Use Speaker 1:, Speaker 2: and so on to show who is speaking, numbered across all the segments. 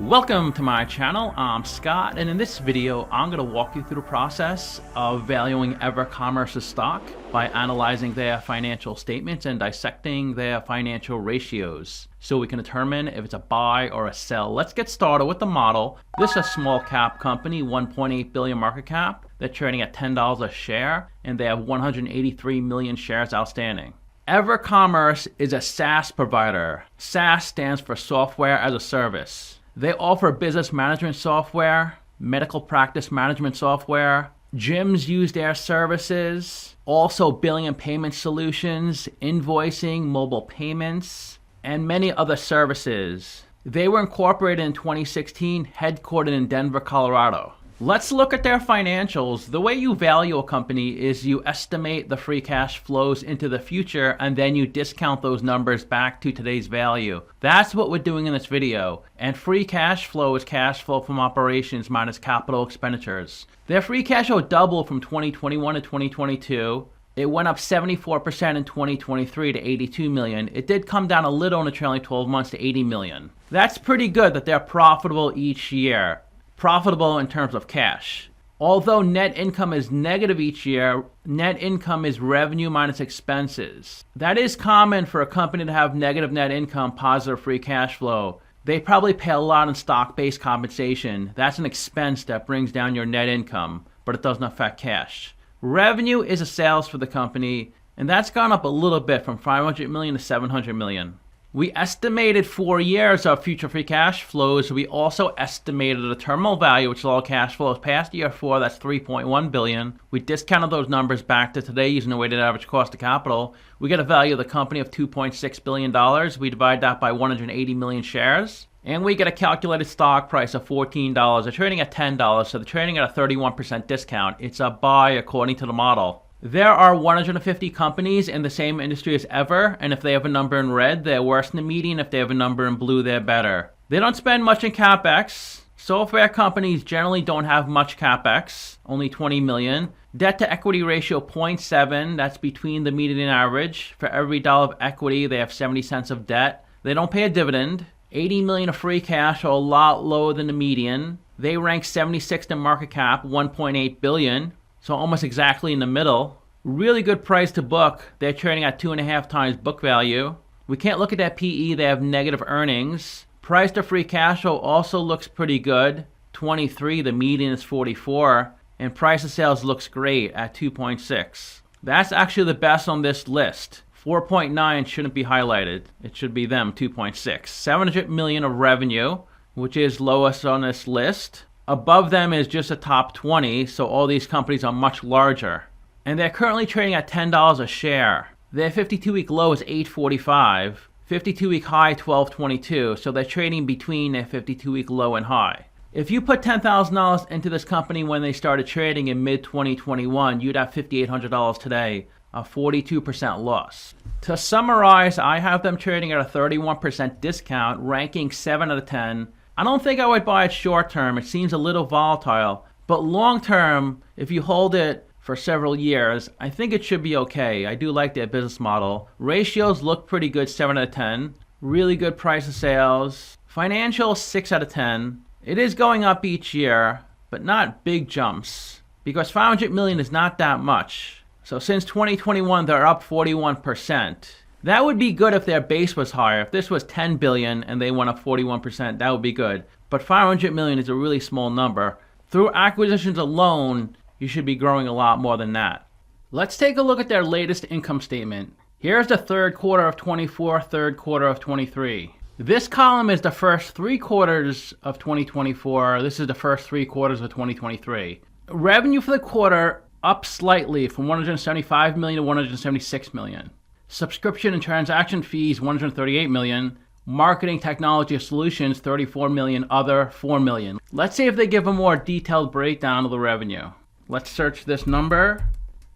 Speaker 1: Welcome to my channel. I'm Scott, and in this video I'm going to walk you through the process of valuing EverCommerce's stock by analyzing their financial statements and dissecting their financial ratios so we can determine if it's a buy or a sell. Let's get started with the model. This is a small cap company, 1.8 billion market cap. They're trading at $10 a share and they have 183 million shares outstanding. EverCommerce is a SaaS provider. SaaS stands for Software as a Service. They offer business management software, medical practice management software, gyms use their services, also billing and payment solutions, invoicing, mobile payments, and many other services. They were incorporated in 2016, headquartered in Denver, Colorado. Let's look at their financials. The way you value a company is you estimate the free cash flows into the future and then you discount those numbers back to today's value. That's what we're doing in this video. And free cash flow is cash flow from operations minus capital expenditures. Their free cash flow doubled from 2021 to 2022. It went up 74% in 2023 to 82 million. It did come down a little in the trailing 12 months to 80 million. That's pretty good that they're profitable each year. Profitable in terms of cash. Although net income is negative each year, net income is revenue minus expenses. That is common for a company to have negative net income, positive free cash flow. They probably pay a lot in stock-based compensation. That's an expense that brings down your net income, but it doesn't affect cash. Revenue is a sales for the company, and that's gone up a little bit from 500 million to 700 million. We estimated 4 years of future free cash flows. We also estimated a terminal value, which is all cash flows past year 4, that's 3.1 billion. We discounted those numbers back to today using the weighted average cost of capital. We get a value of the company of $2.6 billion. We divide that by 180 million shares. And we get a calculated stock price of $14. They're trading at $10, so they're trading at a 31% discount. It's a buy according to the model. There are 150 companies in the same industry as Ever, and if they have a number in red, they're worse than the median. If they have a number in blue, they're better. They don't spend much in CapEx. Software companies generally don't have much CapEx, only 20 million. Debt to equity ratio 0.7, that's between the median and average. For every dollar of equity, they have 70 cents of debt. They don't pay a dividend. 80 million of free cash, a lot lower than the median. They rank 76th in market cap, 1.8 billion. So almost exactly in the middle. Really good price to book. They're trading at 2.5 times book value. We can't look at that PE. They have negative earnings. Price to free cash flow also looks pretty good. 23, the median is 44. And price to sales looks great at 2.6. That's actually the best on this list. 4.9 shouldn't be highlighted. It should be them, 2.6. 700 million of revenue, which is lowest on this list. Above them is just the top 20, so all these companies are much larger. And they're currently trading at $10 a share. Their 52-week low is $8.45, 52-week high $12.22, so they're trading between their 52-week low and high. If you put $10,000 into this company when they started trading in mid-2021, you'd have $5,800 today, a 42% loss. To summarize, I have them trading at a 31% discount, ranking 7 out of 10. I don't think I would buy it short term. It seems a little volatile. But long term, if you hold it for several years, I think it should be okay. I do like their business model. Ratios look pretty good, 7 out of 10. Really good price of sales. Financial, 6 out of 10. It is going up each year, but not big jumps. Because 500 million is not that much. So since 2021, they're up 41%. That would be good if their base was higher. If this was 10 billion and they went up 41%, that would be good. But 500 million is a really small number. Through acquisitions alone, you should be growing a lot more than that. Let's take a look at their latest income statement. Here's the third quarter of 24, third quarter of 23. This column is the first 3 quarters of 2024. This is the first 3 quarters of 2023. Revenue for the quarter up slightly from 175 million to 176 million. Subscription and transaction fees, 138 million. Marketing technology solutions, 34 million. Other, 4 million. Let's see if they give a more detailed breakdown of the revenue. Let's search this number.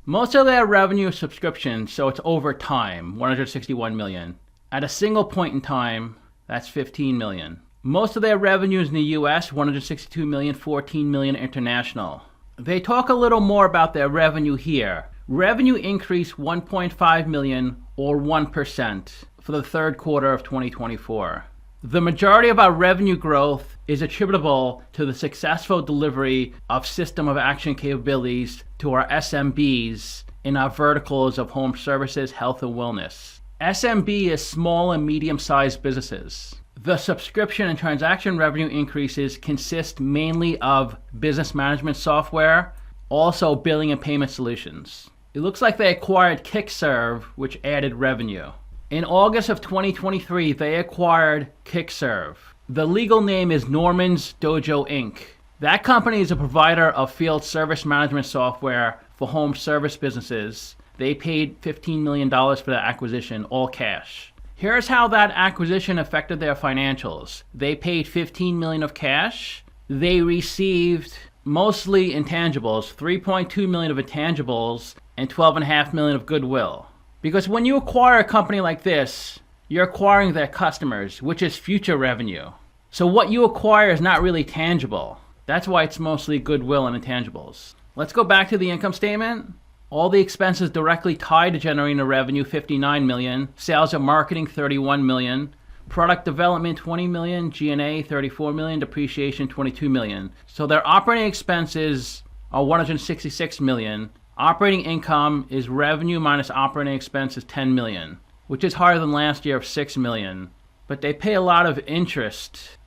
Speaker 1: Most of their revenue is subscription, so it's over time, 161 million. At a single point in time, that's 15 million. Most of their revenue is in the US, 162 million, 14 million international. They talk a little more about their revenue here. Revenue increased 1.5 million or 1% for the third quarter of 2024. The majority of our revenue growth is attributable to the successful delivery of system of action capabilities to our SMBs in our verticals of home services, health, and wellness. SMB is small and medium-sized businesses. The subscription and transaction revenue increases consist mainly of business management software, also billing and payment solutions. It looks like they acquired Kickserve, which added revenue. In August of 2023, they acquired Kickserve. The legal name is Norman's Dojo Inc. That company is a provider of field service management software for home service businesses. They paid $15 million for that acquisition, all cash. Here's how that acquisition affected their financials. They paid $15 million of cash. They received mostly intangibles, $3.2 million of intangibles and $12.5 million of goodwill. Because when you acquire a company like this, you're acquiring their customers, which is future revenue. So what you acquire is not really tangible. That's why it's mostly goodwill and intangibles. Let's go back to the income statement. All the expenses directly tied to generating the revenue, $59 million. Sales and marketing, $31 million. Product development, $20 million. G&A, $34 million. Depreciation, $22 million. So their operating expenses are $166 million. Operating income is revenue minus operating expenses, $10 million, which is higher than last year of $6 million. But they pay a lot of interest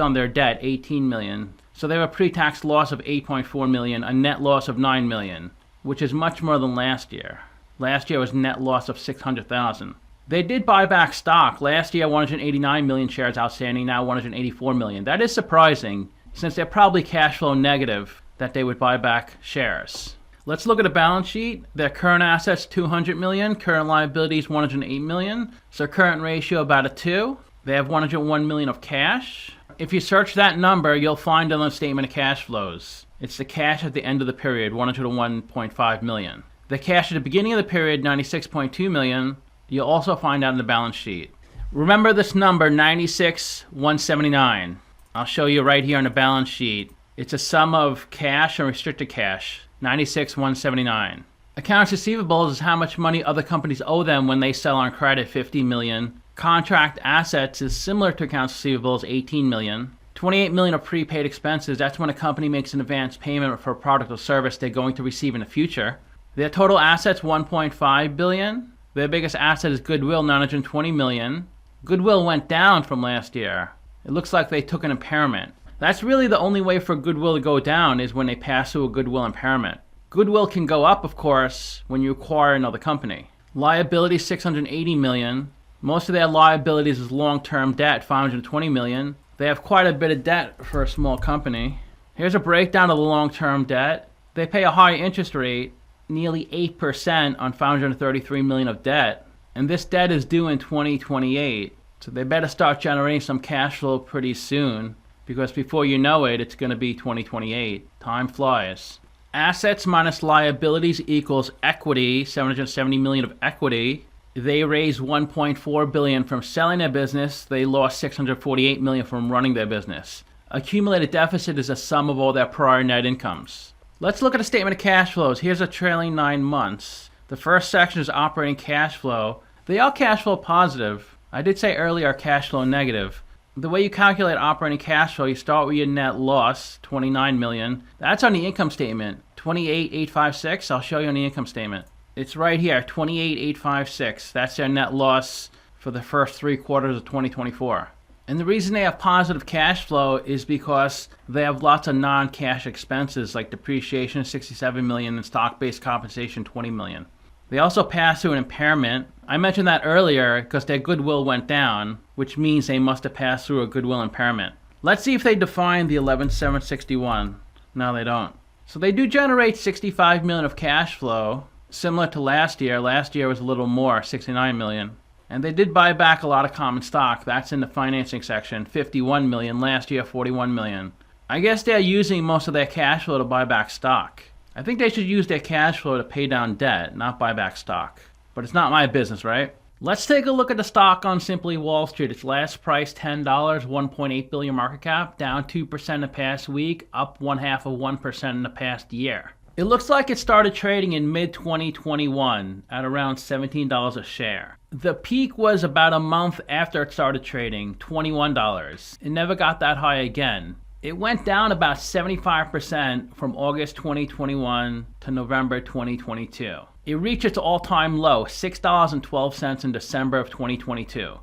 Speaker 1: on their debt, $18 million. So they have a pre-tax loss of $8.4 million, a net loss of $9 million, which is much more than last year. Last year was net loss of $600,000. They did buy back stock. Last year, 189 million shares outstanding, now 184 million. That is surprising, since they're probably cash flow negative, that they would buy back shares. Let's look at the balance sheet. Their current assets, $200 million. Current liabilities, $108 million. So current ratio about a 2. They have $101 million of cash. If you search that number, you'll find it on the statement of cash flows. It's the cash at the end of the period, $101.5 million. The cash at the beginning of the period, $96.2 million. You'll also find out in the balance sheet. Remember this number, 96,179. I'll show you right here on the balance sheet. It's a sum of cash and restricted cash. 96,179. Accounts receivables is how much money other companies owe them when they sell on credit, $50 million. Contract assets is similar to accounts receivables, $18 million. $28 million of prepaid expenses, that's when a company makes an advance payment for a product or service they're going to receive in the future. Their total assets, $1.5 billion. Their biggest asset is goodwill, $920 million. Goodwill went down from last year. It looks like they took an impairment. That's really the only way for goodwill to go down is when they pass through a goodwill impairment. Goodwill can go up, of course, when you acquire another company. Liabilities, $680 million. Most of their liabilities is long-term debt, $520 million. They have quite a bit of debt for a small company. Here's a breakdown of the long-term debt. They pay a high interest rate, nearly 8% on $533 million of debt. And this debt is due in 2028. So they better start generating some cash flow pretty soon, because before you know it, it's going to be 2028. Time flies. Assets minus liabilities equals equity, $770 million of equity. They raised $1.4 billion from selling their business. They lost $648 million from running their business. Accumulated deficit is a sum of all their prior net incomes. Let's look at a statement of cash flows. Here's a trailing 9 months. The first section is operating cash flow. They are cash flow positive. I did say earlier cash flow negative. The way you calculate operating cash flow, you start with your net loss, $29 million. That's on the income statement, $28,856. I'll show you on the income statement. It's right here, $28,856. That's their net loss for the first 3 quarters of 2024. And the reason they have positive cash flow is because they have lots of non-cash expenses like depreciation, $67 million, and stock-based compensation, $20 million. They also pass through an impairment. I mentioned that earlier because their goodwill went down, which means they must have passed through a goodwill impairment. Let's see if they define the 11,761. No, they don't. So they do generate $65 million of cash flow, similar to last year. Last year was a little more, $69 million. And they did buy back a lot of common stock. That's in the financing section, $51 million. Last year, $41 million. I guess they're using most of their cash flow to buy back stock. I think they should use their cash flow to pay down debt, not buy back stock. But it's not my business, right? Let's take a look at the stock on Simply Wall Street. Its last price, $10, 1.8 billion market cap, down 2% in the past week, up 0.5% in the past year. It looks like it started trading in mid-2021 at around $17 a share. The peak was about a month after it started trading, $21. It never got that high again. It went down about 75% from August 2021 to November 2022. It reached its all-time low, $6.12 in December of 2022.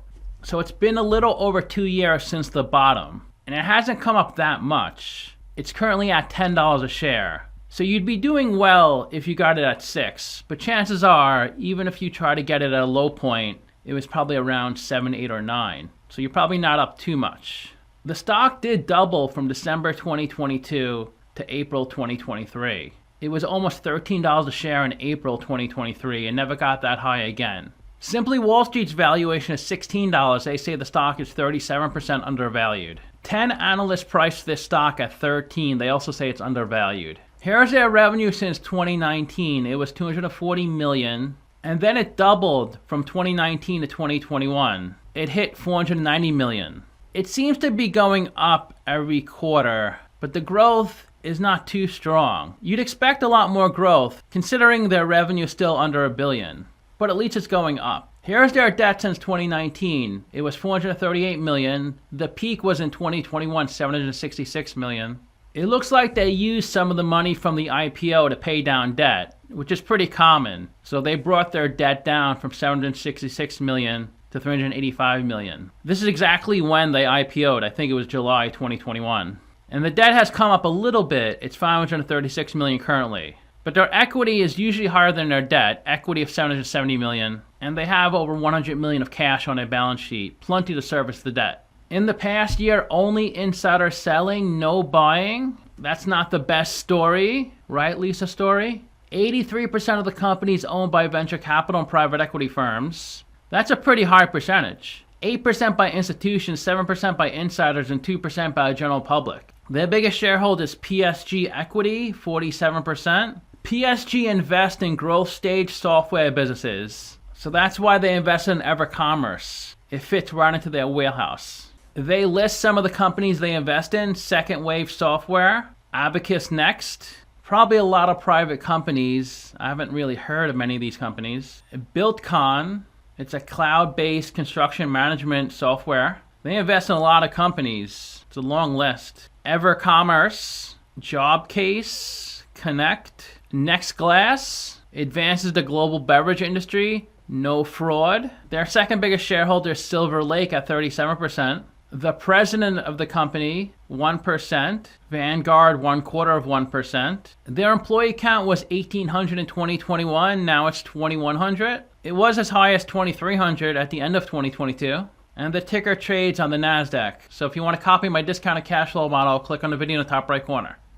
Speaker 1: So it's been a little over 2 years since the bottom, and it hasn't come up that much. It's currently at $10 a share. So you'd be doing well if you got it at 6, but chances are, even if you try to get it at a low point, it was probably around 7, 8, or 9. So you're probably not up too much. The stock did double from December 2022 to April 2023. It was almost $13 a share in April 2023 and never got that high again. Simply Wall Street's valuation is $16. They say the stock is 37% undervalued. 10 analysts priced this stock at $13. They also say it's undervalued. Here's their revenue since 2019. It was $240 million, and then it doubled from 2019 to 2021. It hit $490 million. It seems to be going up every quarter, but the growth is not too strong. You'd expect a lot more growth, considering their revenue is still under $1 billion, but at least it's going up. Here's their debt since 2019. It was $438 million. The peak was in 2021, $766 million. It looks like they used some of the money from the IPO to pay down debt, which is pretty common. So they brought their debt down from $766 million to $385 million. This is exactly when they IPO'd. I think it was July 2021. And the debt has come up a little bit. It's $536 million currently. But their equity is usually higher than their debt, equity of $770 million. And they have over $100 million of cash on their balance sheet, plenty to service the debt. In the past year, only insider selling, no buying. That's not the best story, right, Lisa Story? 83% of the companies owned by venture capital and private equity firms. That's a pretty high percentage. 8% by institutions, 7% by insiders, and 2% by the general public. Their biggest shareholder is PSG Equity, 47%. PSG invest in growth stage software businesses. So that's why they invested in EverCommerce. It fits right into their wheelhouse. They list some of the companies they invest in: Second Wave Software, Abacus Next, probably a lot of private companies. I haven't really heard of many of these companies. BuiltCon, it's a cloud-based construction management software. They invest in a lot of companies. It's a long list. EverCommerce, Jobcase, Connect, NextGlass, advances the global beverage industry, no fraud. Their second biggest shareholder is Silver Lake at 37%. The president of the company, 1%. Vanguard, 1/4%. Their employee count was 1,800 in 2021. Now it's 2,100. It was as high as 2,300 at the end of 2022. And the ticker trades on the NASDAQ. So if you want to copy my discounted cash flow model, click on the video in the top right corner.